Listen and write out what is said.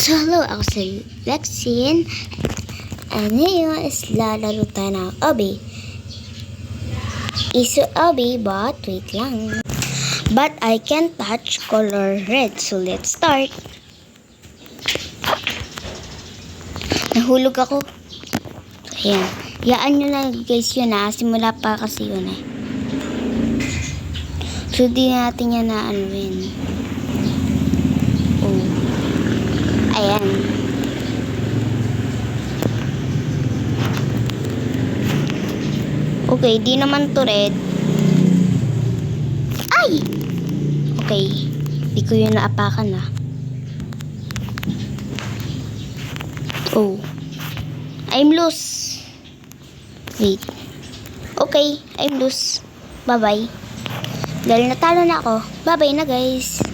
So, hello, ako si Lexin. And ngayon is lalaro tayo ng Obby. Isu Obby, but wait lang. But I can touch color red. So, let's start. Nahulog ako. Ayan. Yaan nyo na guys yun ha. Simula pa kasi yun eh. So, di natin yan na anuin. Oh. Ayan. Okay, di naman to red. Ay! Okay. Di ko yun naapakan ah. Oh. I'm loose. Wait. Okay, I'm loose. Bye-bye. Dahil natalo na ako. Bye-bye na guys.